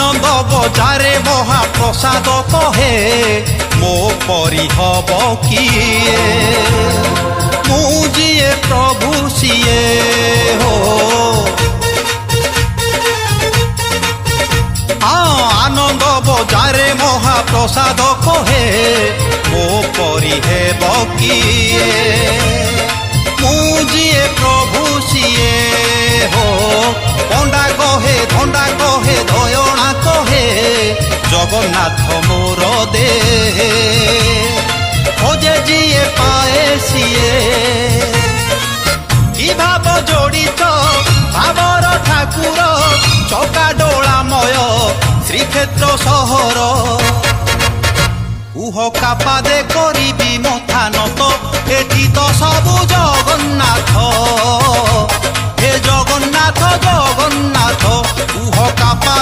आनंद बजारे महाप्रसाद कहे मो परी हब किए मुझे प्रभु सिए हो आनंद बजारे महाप्रसाद कहे मो परी हेब किए मुझे प्रभु सिए हो पंडा कहे धंडा कहे दयणा कहे जगन्नाथ मोर दे खोजे जिए पाए सिए कि भाव जोड़ित भावर ठाकुर चौका डोलामय श्रीक्षेत्र सहर उह कापादे करी मथान तो एठी तो सबु जगन्नाथ हे जगन्नाथ जगन्नाथ उह कापा